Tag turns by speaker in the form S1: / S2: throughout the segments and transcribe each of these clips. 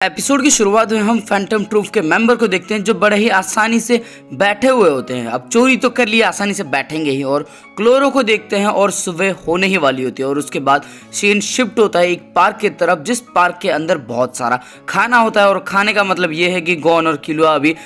S1: Episode की शुरुआत में हम फैंटम ट्रूप के मेंबर को देखते हैं जो बड़े ही आसानी से बैठे हुए होते हैं। अब चोरी तो कर लिया, आसानी से बैठेंगे ही। और क्लोरो को देखते हैं और सुबह होने ही वाली होती है और उसके बाद सीन शिफ्ट होता है एक पार्क की तरफ, जिस पार्क के अंदर बहुत सारा खाना होता है। और खाने का मतलब ये है कि गॉन और किलुआ अभी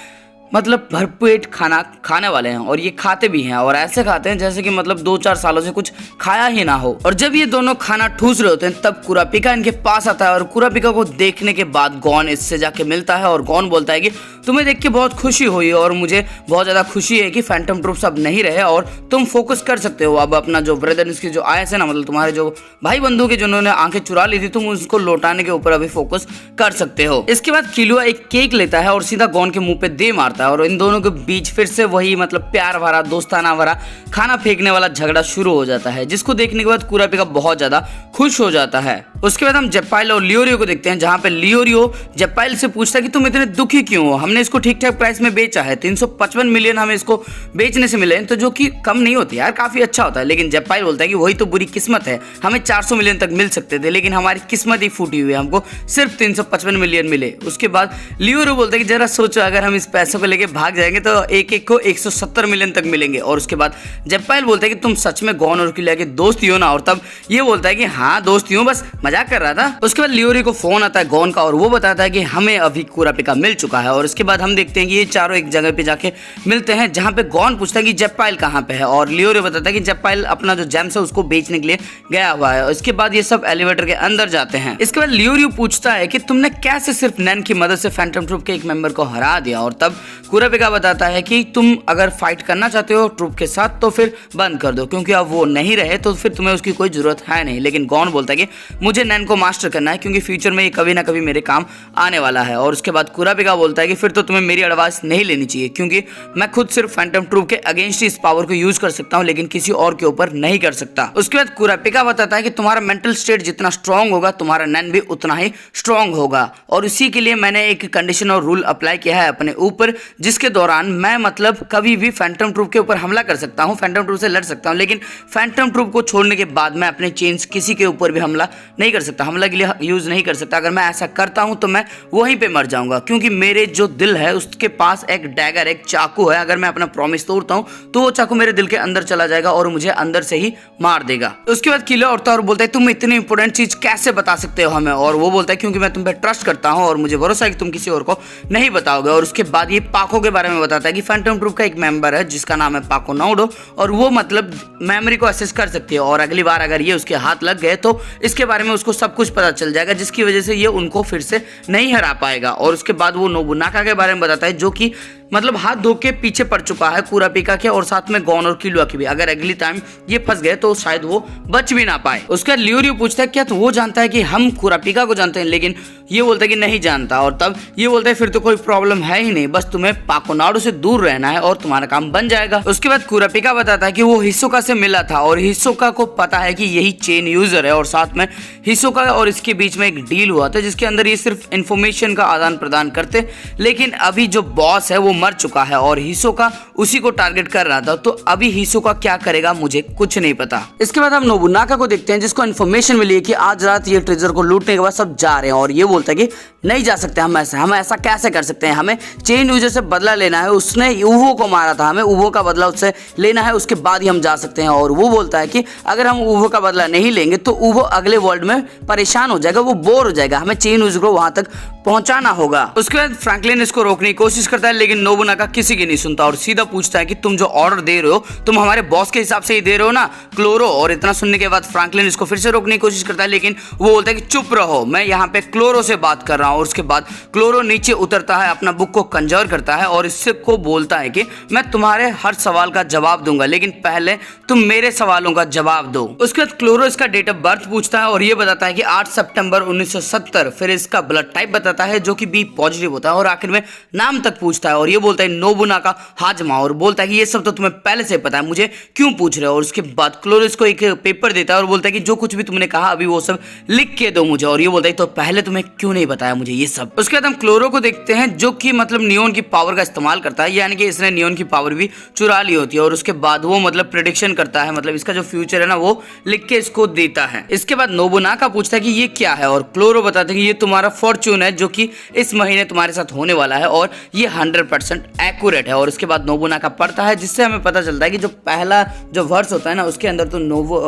S1: मतलब भरपेट खाना खाने वाले हैं और ये खाते भी हैं और ऐसे खाते हैं जैसे कि मतलब 2-4 सालों से कुछ खाया ही ना हो। और जब ये दोनों खाना ठूस रहे होते हैं तब कुरापिका इनके पास आता है और कुरापिका को देखने के बाद गॉन इससे जाके मिलता है और गॉन बोलता है कि तुम्हें देख के बहुत खुशी हुई और मुझे बहुत ज्यादा खुशी है कि फैंटम ट्रूप्स अब नहीं रहे और तुम फोकस कर सकते हो अब अपना जो ब्रदर इसके जो आए थे ना, मतलब तुम्हारे जो भाई बंधु के जिन्होंने आंखें चुरा ली थी, तुम उसको लौटाने के ऊपर अभी फोकस कर सकते हो। इसके बाद किलुआ एक केक लेता है और सीधा गॉन के मुंह पे दे मारता है और इन दोनों के बीच फिर से वही मतलब प्यार भरा दोस्ताना भरा खाना फेंकने वाला झगड़ा शुरू हो जाता है, जिसको देखने के बाद कुरापिका बहुत ज्यादा खुश हो जाता है। उसके बाद हम जेपाइल और लियोरियो को देखते हैं, जहां पे लियोरियो जेपाइल से पूछता है कि तुम इतने दुखी क्यों हो, हमने इसको ठीक ठाक प्राइस में बेचा है, 355 मिलियन हमें इसको बेचने से मिले हैं, तो जो कि कम नहीं होती यार, काफी अच्छा होता है। लेकिन जेपाइल बोलता है कि वही तो बुरी किस्मत है, हमें 400 मिलियन तक मिल सकते थे लेकिन हमारी किस्मत ही फूटी हुई है, हमको सिर्फ 355 मिलियन मिले। उसके बाद लियोरियो बोलता है कि जरा सोचो, अगर हम इस पैसों को लेके भाग जाएंगे तो एक एक को 170 मिलियन तक मिलेंगे। और उसके बाद जेपाइल बोलता है कि तुम सच में गॉन और किलुआ के दोस्त ही हो ना, और तब ये बोलता है कि हाँ दोस्त ही हूं, बस मजाक कर रहा था। उसके बाद लियोरियो को फोन आता है गॉन का और वो बताता है कि हमें अभी कुरापिका मिल चुका है। और उसके बाद हम देखते हैं कि ये चारों एक जगह पे जाके मिलते हैं, जहां पे गॉन पूछता है कि जेपाइल कहाँ पे है और लियोरियो बताता है कि जेपाइल अपना जो जेम्स है उसको बेचने के लिए गया हुआ है। इसके बाद ये सब एलिवेटर के अंदर जाते हैं। इसके बाद लियोरियो पूछता है कि तुमने कैसे सिर्फ नैन की मदद से फैंटम ट्रूप के एक मेंबर को हरा दिया, और तब कुरापिका बताता है कि तुम अगर फाइट करना चाहते हो ट्रूप के साथ तो फिर बंद कर दो, क्योंकि अब वो नहीं रहे तो फिर तुम्हें उसकी कोई जरूरत है नहीं। लेकिन गॉन बोलता है कि मुझे नैन को मास्टर करना है क्योंकि फ्यूचर में ये कभी ना कभी मेरे काम आने वाला है। और उसके बाद कुरापिका बोलता है कि फिर तो तुम्हें मेरी एडवाइस नहीं लेनी चाहिए, क्योंकि मैं खुद सिर्फ फैंटम ट्रूप के अगेंस्ट इस पावर को यूज कर सकता हूं लेकिन किसी और के ऊपर नहीं कर सकता। उसके बाद कुरापिका बताता है कि तुम्हारा मेंटल स्टेट जितना स्ट्रांग होगा तुम्हारा नैन भी उतना ही स्ट्रांग होगा, और इसी के लिए मैंने एक कंडीशन और रूल अप्लाई किया है अपने ऊपर, जिसके दौरान मैं मतलब कभी भी फैंटम ट्रूप के ऊपर हमला कर सकता हूं, फैंटम ट्रूप से लड़ सकता हूं, लेकिन फैंटम ट्रूप को छोड़ने के बाद मैं अपने चेंज किसी के ऊपर भी हमला नहीं कर सकता, हमला के लिए यूज नहीं कर सकता। अगर मैं ऐसा करता हूं तो मैं वहीं पे मर जाऊंगा, क्योंकि मेरे जो दिल है उसके पास एक डैगर, एक चाकू है। अगर मैं अपना प्रॉमिस तोड़ता हूं तो वो चाकू मेरे दिल के अंदर चला जाएगा और मुझे अंदर से ही मार देगा। उसके बाद किलुआ उठता है और बोलता है तुम इतनी इंपॉर्टेंट चीज कैसे बता सकते हो हमें, और वो बोलता है क्योंकि मैं तुम पे ट्रस्ट करता हूं और मुझे भरोसा है कि तुम किसी और को नहीं बताओगे। और उसके बाद ये पाको के बारे में बताता है कि फैंटम ट्रूप का एक मेंबर है जिसका नाम है पाको नाउडो, और वो मतलब मेमोरी को असेस कर सकती है और अगली बार अगर ये उसके हाथ लग गए तो इसके बारे में उसको सब कुछ पता चल जाएगा, जिसकी वजह से ये उनको फिर से नहीं हरा पाएगा। और उसके बाद वो नोबुनागा के बारे में बताता है जो कि मतलब हाथ धो के पीछे पड़ चुका है कुरापिका के और साथ में गॉन और किलुआ की भी, अगर अगली टाइम ये फंस गए तो शायद वो बच भी ना पाए। उसका लियोरियो पूछता है क्या तो वो जानता है कि हम कुरापिका को जानते हैं, लेकिन ये बोलता है कि नहीं जानता। और तब ये बोलता है फिर तो कोई प्रॉब्लम है ही नहीं, बस तुम्हें पाकोनाडो से दूर रहना है और तुम्हारा काम बन जाएगा। उसके बाद कुरापिका बताता है कि वो हिसोका से मिला था और हिसोका को पता है कि यही चेन यूजर है, और साथ में हिसोका और इसके बीच में एक डील हुआ था जिसके अंदर ये सिर्फ इंफॉर्मेशन का आदान प्रदान करते, लेकिन अभी जो बॉस है वो मर चुका है और हिसोका उसी को टारगेट कर रहा था, तो अभी हिसोका क्या करेगा मुझे कुछ नहीं पता। इसके बाद हम नोबुनागा को देखते हैं जिसको इन्फॉर्मेशन मिली है कि आज रात ये ट्रेजर को लूटने के बाद सब जा रहे हैं, और ये बोलता है कि नहीं जा सकते हम ऐसा कैसे कर सकते हैं, हमें चेन यूजर से बदला लेना है, उसने उवो को मारा था, हमें उवो का बदला उससे लेना है, उसके बाद ही हम जा सकते हैं। और वो बोलता है कि अगर हम उवो का बदला नहीं लेंगे तो उवो अगले वर्ल्ड में परेशान हो जाएगा, वो बोर हो जाएगा, हमें चेन यूजर को वहां तक पहुंचाना होगा। उसके बाद फ्रैंकलिन इसको रोकने की कोशिश करता है लेकिन नोबुनागा किसी की नहीं सुनता और सीधा पूछता है कि तुम जो ऑर्डर दे रहे हो तुम हमारे बॉस के हिसाब से ही दे रहे हो ना क्लोरो। और इतना सुनने के बाद फ्रैंकलिन इसको फिर से रोकने की कोशिश करता है लेकिन वो बोलता है कि चुप रहो, मैं यहाँ पे क्लोरो से बात कर रहा हूँ। और उसके बाद क्लोरो नीचे उतरता है, अपना बुक को कंजर्व करता है और इससे को बोलता है कि मैं तुम्हारे हर सवाल का जवाब दूंगा लेकिन पहले तुम मेरे सवालों का जवाब दो। उसके बाद क्लोरो इसका डेट ऑफ बर्थ पूछता है और ये बताता है कि 8 सितंबर 1970, फिर इसका ब्लड टाइप बताता है जो कि बी पॉजिटिव होता है और आखिर में नाम तक पूछता है और ये बोलता है नोबुनागा हाजमा, और बोलता है कि ये सब तो तुम्हें पहले से पता है, मुझे क्यों पूछ रहे हो। और उसके बाद क्लोरो इसको एक पेपर देता है और बोलता है कि जो कुछ भी तुमने कहा अभी वो सब लिख के दो मुझे। और ये बोलता है तो पहले तुम्हें क्यों नहीं बताया मुझे ये सब। उसके बाद हम क्लोरो को देखते हैं जो कि मतलब नियोन की पावर का इस्तेमाल करता है, यानी कि इसने नियोन की पावर भी चुरा ली होती है। और उसके बाद वो मतलब प्रेडिक्शन करता है, मतलब इसका जो फ्यूचर है ना वो लिख के इसको देता है। इसके बाद नोबुनागा पूछता है कि ये क्या है, और क्लोरो बताता है कि ये तुम्हारा फॉर्च्यून है जो कि इस महीने तुम्हारे साथ होने वाला है और ये 100% एक्यूरेट है। और उसके बाद नोबुनागा पढ़ता है, जिससे हमें पता चलता है कि जो पहला जो वर्स होता है ना उसके अंदर तो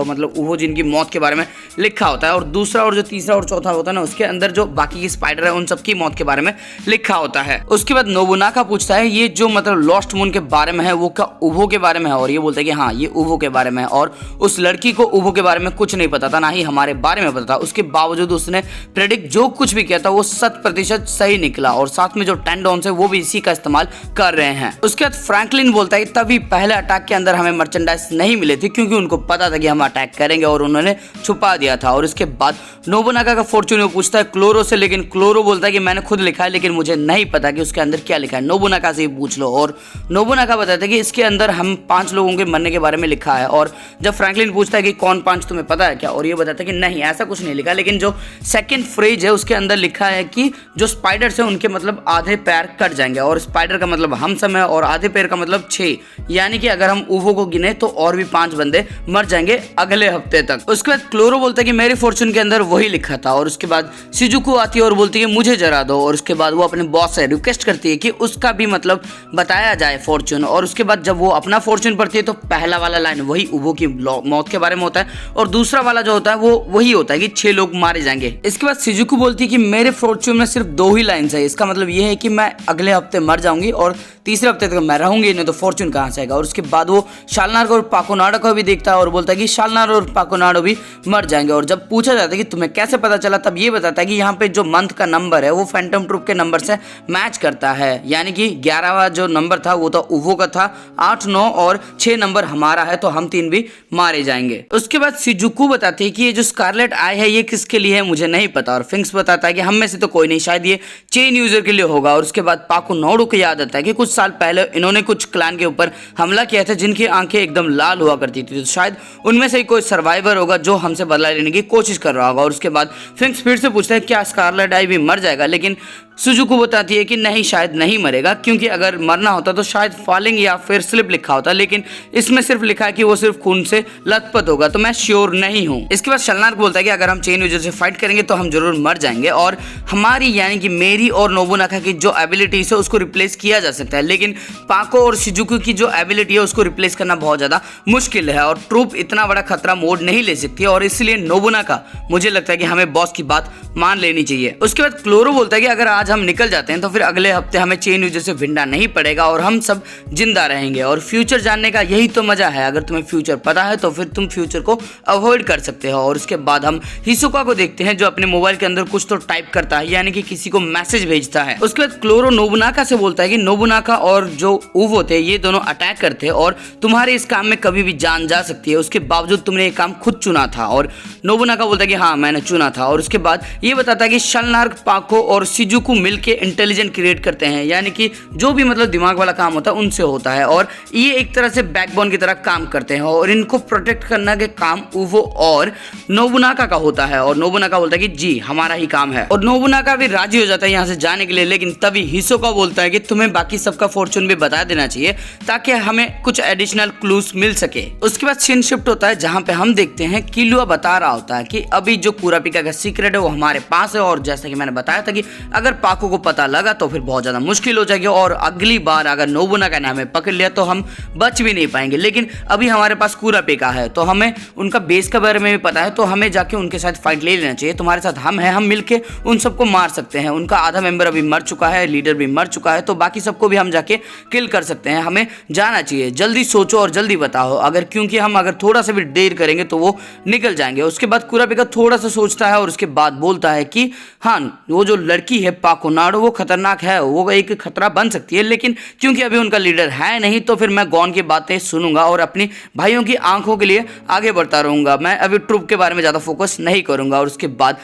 S1: मतलब उवोजिन की मौत के बारे में लिखा होता है, और दूसरा और जो तीसरा और चौथा होता है ना उसके अंदर जो बाकी की स्पाइडर है उन सबकी मौत के बारे में लिखा होता है। उसके बाद नोबुनागा पूछता है ये जो मतलब लॉस्ट मून के बारे में है वो क्या उवो के बारे में है, और ये बोलता है कि हाँ ये उवो के बारे में है, और उस लड़की को उवो के बारे में कुछ नहीं पता था, ना ही हमारे बारे में पता था। उसके बावजूद उसने प्रेडिक्ट जो कुछ भी किया था वो 100% सही निकला, और साथ में जो टेंडोन्स है वो भी इसी का इस्तेमाल कर रहे हैं। उसके बाद फ्रैंकलिन बोलता है तभी पहले अटैक के अंदर हमें मर्चेंडाइज नहीं मिले थे क्योंकि उनको पता था कि हम अटैक करेंगे और उन्होंने छुपा दिया था। और इसके बाद नोबुनागा का फॉर्च्यून वो पूछता है क्लोरो से, लेकिन क्लोरो बोलता है कि मैंने खुद लिखा है लेकिन मुझे नहीं पता कि उसके अंदर क्या लिखा है, नोबुनागा से ही पूछ लो। और नोबुनागा बताता है कि इसके अंदर हम 5 लोगों के मरने के बारे में लिखा है। और जब फ्रैंकलिन पूछता है कि कौन 5 तुम्हें पता है क्या, और ये बताता है कि नहीं ऐसा कुछ नहीं लिखा, लेकिन जो सेकंड फ्रेज है उसके अंदर लिखा है कि जो स्पाइडर्स है उनके मतलब आधे पैर कट जाएंगे, और स्पाइडर का मतलब हम सब है और आधे पैर का मतलब 6, यानी कि अगर हम उवो को गिने तो और भी 5 बंदे मर जाएंगे अगले हफ्ते तक। उसके बाद क्लोरो बोलता है कि मेरे फॉर्च्यून के अंदर वही लिखा था। और उसके बाद शिजुको आती है और बोलती है मुझे जरा दो, और उसके बाद वो अपने बॉस से रिक्वेस्ट करती है कि उसका भी मतलब बताया जाए फॉर्च्यून। और उसके बाद जब वो अपना फॉर्च्यून पढ़ती है तो पहला वाला लाइन वही उवो की मौत के बारे में होता है, और दूसरा वाला जो होता है वो वही होता है कि 6 लोग मारे जाएंगे। इसके बाद शिजुको बोलती है कि मेरे फॉर्च्यून में सिर्फ 2 ही लाइन्स है, इसका मतलब ये है कि मैं अगले हफ्ते मर जाऊंगी और तीसरे हफ्ते तक मैं रहूंगी, नहीं तो फॉर्च्यून कहाँ से आएगा। और उसके बाद वो शालनार और पाकोनाडो को भी देखता है और बोलता है कि शालनार और पाकोनाडो भी मर जाएंगे। और जब पूछा जाता है कि तुम्हें कैसे पता चला, तब ये बताता है कि यहाँ पे जो मंथ का नंबर है वो फैंटम ट्रूप के नंबर से मैच करता है, यानी कि 11वां जो नंबर था वो तो उवो का था, 8, 9 और 6 नंबर हमारा है, तो हम 3 भी मारे जाएंगे। उसके बाद शिजुको बताती है कि ये जो स्कारलेट आई है ये किसके लिए है मुझे नहीं पता, और फिंक्स बताता है कि हम में से तो कोई नहीं, शायद ये चेन यूजर के लिए होगा। और उसके बाद पाकोनाडो को याद आता है कि कुछ साल पहले इन्होंने कुछ क्लैन के ऊपर हमला किया था जिनकी आंखें एकदम लाल हुआ करती थी, तो शायद उनमें से कोई सर्वाइवर होगा जो हमसे बदला लेने की कोशिश कर रहा होगा। और उसके बाद फिंक्स फिर से पूछता है क्या स्कारलेट आई भी मर जाएगा, लेकिन शिजुको बताती है कि नहीं शायद नहीं मरेगा, क्योंकि अगर मरना होता तो शायद फॉलिंग या फिर स्लिप लिखा होता, लेकिन इसमें सिर्फ लिखा है कि वो सिर्फ खून से लथपथ होगा, तो मैं श्योर नहीं हूँ। इसके बाद शालनार बोलता है कि अगर हम चेन यूजर से फाइट करेंगे तो हम जरूर मर जाएंगे, और हमारी यानी कि मेरी और नोबुनागा की जो एबिलिटीज है उसको रिप्लेस किया जा सकता है, लेकिन पाको और शिजुको की जो एबिलिटी है उसको रिप्लेस करना बहुत ज्यादा मुश्किल है, और ट्रूप इतना बड़ा खतरा मोड नहीं ले सकती, और इसलिए नोबुनागा मुझे लगता है कि हमें बॉस की बात मान लेनी चाहिए। उसके बाद क्लोरो बोलता है कि अगर आज हम निकल जाते हैं तो फिर अगले हफ्ते हमें चेन यूजर से भिड़ना नहीं पड़ेगा और हम सब जिंदा रहेंगे, और फ्यूचर जानने का यही तो मजा है, अगर तुम्हें फ्यूचर पता है तो फिर तुम फ्यूचर को अवॉइड कर सकते हो। और उसके बाद हम हिसोका को देखते हैं जो अपने मोबाइल के अंदर कुछ तो टाइप करता है, यानी कि किसी को मैसेज भेजता है। उसके बाद क्लोरो नोबुनागा से बोलता है कि नोबुनागा और जो उवो थे ये दोनों अटैक करते हैं और तुम्हारे इस काम में कभी भी जान जा सकती है, उसके बावजूद तुमने ये काम खुद चुना था। और नोबुनागा बोलता है कि हाँ मैंने चुना था। और उसके बाद ये बताता है कि शालनार, पाको और शिजुको मिलके इंटेलिजेंट क्रिएट करते हैं, यानी कि जो भी मतलब दिमाग वाला काम होता है उनसे होता है, और ये एक तरह से बैकबोन की तरह काम करते हैं, और इनको प्रोटेक्ट करना के काम उवो और नोबुनागा का होता है। और नोबुनागा बोलता है कि जी हमारा ही काम है, और नोबुनागा भी राजी हो जाता है यहाँ से जाने के लिए, लेकिन तभी हिसोका बोलता है कि तुम्हें बाकी सबका फॉर्चून भी बता देना चाहिए ताकि हमें कुछ एडिशनल क्लूज मिल सके। उसके बाद सीन शिफ्ट होता है जहाँ पे हम देखते हैं किलुआ बता रहा होता है कि अभी जो कुरापिका का सीक्रेट है वो हमारे पास है, और जैसा कि मैंने बताया था कि अगर पाको को पता लगा तो फिर बहुत ज्यादा मुश्किल हो जाएगी, और अगली बार अगर नोबुनागा ने हमें पकड़ लिया तो हम बच भी नहीं पाएंगे। लेकिन अभी हमारे पास कुरापिका है तो हमें उनका बेस के बारे में भी पता है, तो हमें जाके उनके साथ फाइट ले लेना चाहिए। तुम्हारे साथ हम हैं, हम मिलके उन सबको मार सकते हैं। उनका आधा मेंबर अभी मर चुका है, लीडर भी मर चुका है, तो बाकी सबको भी हम जाके किल कर सकते हैं। हमें जाना चाहिए, जल्दी सोचो और जल्दी बताओ, अगर क्योंकि हम अगर थोड़ा सा भी देर करेंगे तो वो निकल जाएंगे। उसके बाद कुरापिका थोड़ा सा सोचता है और उसके बाद बोलता है कि हाँ वो जो लड़की है पाकोनाडो वो खतरनाक है, वो एक खतरा बन सकती है, लेकिन क्योंकि अभी उनका लीडर है नहीं तो फिर मैं गॉन की बातें सुनूंगा और अपनी भाइयों की आंखों के लिए आगे बढ़ता रहूंगा। मैं अभी ट्रूप के बारे में ज़्यादा फोकस नहीं करूंगा। और उसके बाद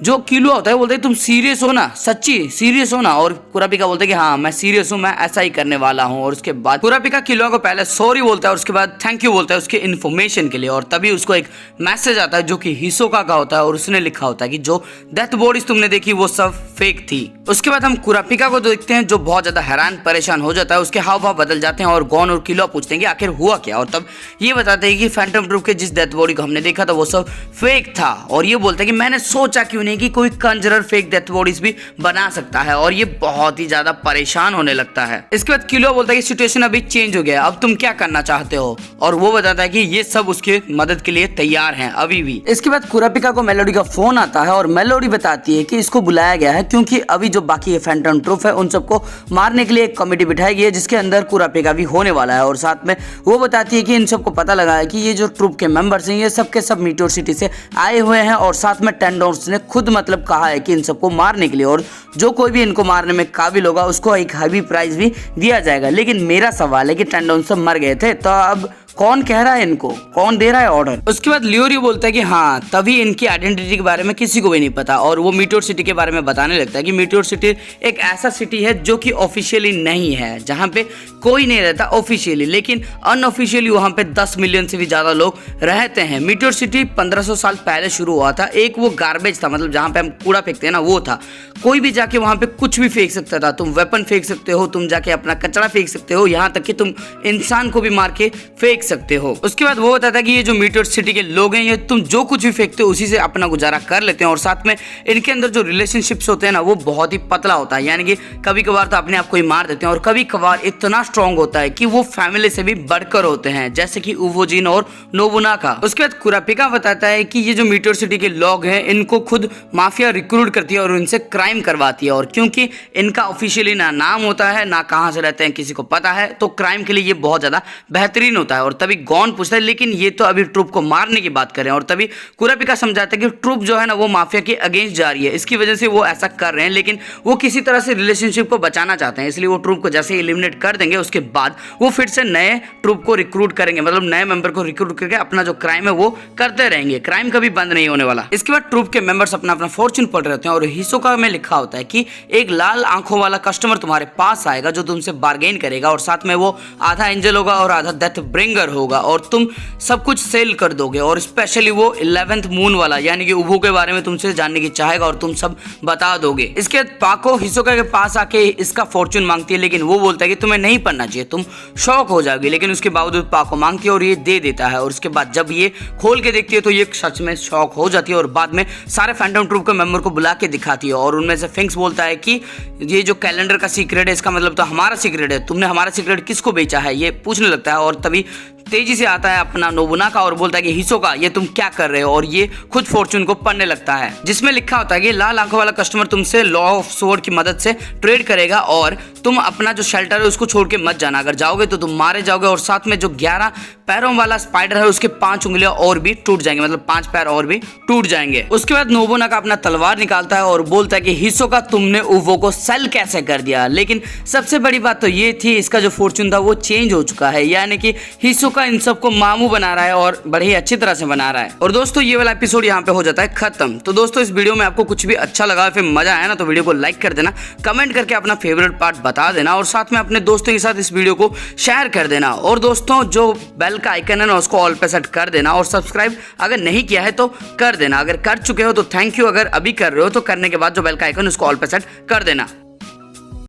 S1: जो किलो होता है बोलता है तुम सीरियस हो ना, सच्ची सीरियस हो ना, और कुरापिका बोलता है कि हाँ मैं सीरियस हूँ, मैं ऐसा ही करने वाला हूँ। और उसके बाद कुरापिका किलो को पहले सॉरी बोलता है और उसके बाद थैंक यू बोलता है उसके इन्फॉर्मेशन के लिए। और तभी उसको एक मैसेज आता है जो कि हिसोका का होता है और उसने लिखा होता है कि जो डेथ बॉडीज तुमने देखी वो सब फेक थी। उसके बाद हम कुरापिका को देखते हैं जो बहुत ज्यादा हैरान परेशान हो जाता है, उसके हाव भाव बदल जाते हैं और गॉन और किलो पूछते हैं कि आखिर हुआ क्या। और तब ये बताते हैं कि फैंटम ट्रूप के जिस डेथ बॉडी को हमने देखा था वो सब फेक था। और ये बोलते हैं कि मैंने सोचा क्यों नहीं कि कोई कंजरर फेक डेथ बॉडीज भी बना सकता है। और ये बहुत ही ज्यादा परेशान होने लगता है। इसके बाद किलो बोलता है कि सिचुएशन अभी चेंज हो गया, अब तुम क्या करना चाहते हो। और वो बताता है कि ये सब उसके मदद के लिए तैयार हैं अभी भी। इसके बाद कुरापिका को मेलोडी का फोन आता है और मेलोडी बताती है कि इसको बुलाया गया है क्योंकि अभी जो बाकी फैंटम ट्रूप है उन सबको मारने के लिए एक कमेटी बिठाई गई है जिसके अंदर कुरापिका भी होने वाला है। और साथ में वो बताती है कि इन सबको पता लगा है कि ये जो ट्रूप के मेंबर्स हैं ये सब के सब मीटियोर सिटी से आए हुए हैं। और साथ में टेंडोर्स ने खुद मतलब कहा है कि इन सबको मारने के लिए, और जो कोई भी इनको मारने में काबिल होगा उसको एक हैवी प्राइज भी दिया जाएगा। लेकिन मेरा सवाल है कि टेंडोर्स सब मर गए थे, तो अब कौन कह रहा है इनको, कौन दे रहा है ऑर्डर। उसके बाद लियोरी बोलता है कि हाँ तभी इनकी आइडेंटिटी के बारे में किसी को भी नहीं पता। और वो मीटियोर सिटी के बारे में बताने लगता है कि मीटियोर सिटी एक ऐसा सिटी है जो कि ऑफिशियली नहीं है, जहाँ पे कोई नहीं रहता ऑफिशियली, लेकिन अनऑफिशियली वहाँ पे 10 मिलियन से भी ज्यादा लोग रहते हैं। मीटियोर सिटी 1500 साल पहले शुरू हुआ था। एक वो गार्बेज था, मतलब जहाँ पे हम कूड़ा फेंकते हैं ना, वो था। कोई भी जाके वहाँ पे कुछ भी फेंक सकता था। तुम वेपन फेंक सकते हो, तुम जाके अपना कचरा फेंक सकते हो, यहाँ तक कि तुम इंसान को भी मार के फेंक सकते हो। उसके बाद वो बताता है कि ये जो मीटियोर सिटी के लोग हैं ये तुम जो कुछ भी फेंकते हो उसी से अपना गुजारा कर लेते हैं। और साथ में इनके अंदर जो रिलेशनशिप्स होते हैं ना वो बहुत ही पतला होता है, यानी कि कभी कभार तो अपने आप को ही मार देते हैं और कभी कभार इतना स्ट्रांग होता है कि वो फैमिली से भी बढ़कर होते हैं, जैसे कि उवोजिन और नोबुनागा। उसके बाद कुरापिका बताता है कि ये जो मीटियोर सिटी के लोग हैं इनको खुद माफिया रिक्रूट करती है और उनसे क्राइम करवाती है। और क्योंकि इनका ऑफिशियली ना नाम होता है ना कहाँ से रहते हैं किसी को पता है, तो क्राइम के लिए ये बहुत ज्यादा बेहतरीन होता है। और तभी गॉन पूछता है लेकिन ये तो अभी ट्रूप को मारने की बात करें। और तभी कुरापिका समझाता है कि ट्रूप जो है ना वो माफिया के अगेंस्ट जा रही है, इसकी वजह से वो ऐसा कर रहे हैं, लेकिन वो किसी तरह से रिलेशनशिप को बचाना चाहते हैं, इसलिए वो ट्रूप को जैसे एलिमिनेट कर देंगे उसके बाद वो फिर से नए ट्रूप को रिक्रूट करेंगे, मतलब नए मेंबर को रिक्रूट करके अपना जो क्राइम है वो करते रहेंगे। क्राइम कभी बंद नहीं होने वाला। इसके बाद ट्रूप के मेंबर्स अपना अपना फॉर्च्यून पढ़ रहे होते हैं और हिसोका में लिखा होता है कि एक लाल आंखों वाला कस्टमर तुम्हारे पास आएगा जो तुमसे बार्गेन करेगा, और साथ में वो आधा एंजल होगा और आधा डेथ ब्रिंगर होगा, और तुम सब कुछ सेल कर दोगे। और स्पेशली वो 11th मून वाला यानी कि उबो के बारे में तुमसे जानने की चाहेगा और तुम सब बता दोगे। इसके बाद पाको हिसोका के पास आके इसका फॉर्च्यून मांगती है, लेकिन वो बोलता है कि तुम्हें नहीं पढ़ना चाहिए, तुम शौक हो जाओगे। लेकिन उसके बावजूद पाको मांगती है और ये दे देता है। और उसके बाद जब ये खोल के देखती है तो ये सच में शौक हो जाती है और बाद में सारे फैंटम ट्रूप के मेंबर को बुला के दिखाती है। और उनमें से फिंक्स बोलता है कि ये जो कैलेंडर का सीक्रेट है इसका मतलब तो हमारा सीक्रेट है, तुमने हमारा सीक्रेट किसको बेचा है, ये पूछने लगता है। और तभी तेजी से आता है अपना नोबुनागा और बोलता है कि हिसोका ये तुम क्या कर रहे हो, और ये खुद फॉर्च्यून को पढ़ने लगता है जिसमें लिखा होता है कि लाल आंखों वाला कस्टमर तुमसे लॉ ऑफ स्वॉर्ड की मदद से ट्रेड करेगा और तुम अपना जो शेल्टर है उसको छोड़ के मत जाना, अगर जाओगे तो तुम मारे जाओगे। और साथ में जो 11 पैरों वाला स्पाइडर है उसके 5 उंगलियां और भी टूट जाएंगे, मतलब 5 पैर और भी टूट जाएंगे। उसके बाद नोबुनागा अपना तलवार निकालता है और बोलता है कि हिसोका तुमने उवो को सेल कैसे कर दिया। लेकिन सबसे बड़ी बात तो ये थी इसका जो फॉर्च्यून था वो चेंज हो चुका है, यानी कि हिसोका इन सबको मामू बना रहा है और बड़े ही अच्छी तरह से बना रहा है। और दोस्तों ये वाला एपिसोड यहाँ पे हो जाता है खत्म। तो दोस्तों इस वीडियो में आपको कुछ भी अच्छा लगा फिर मजा आया ना तो वीडियो को लाइक कर देना, कमेंट करके अपना फेवरेट पार्ट बता देना और साथ में अपने दोस्तों के साथ इस वीडियो को शेयर कर देना। और दोस्तों जो बेल का आइकन है ना उसको ऑल पे सेट कर देना और सब्सक्राइब अगर नहीं किया है तो कर देना। अगर कर चुके हो तो थैंक यू, अगर अभी कर रहे हो तो करने के बाद जो बेल का आइकन उसको ऑल पे सेट कर देना।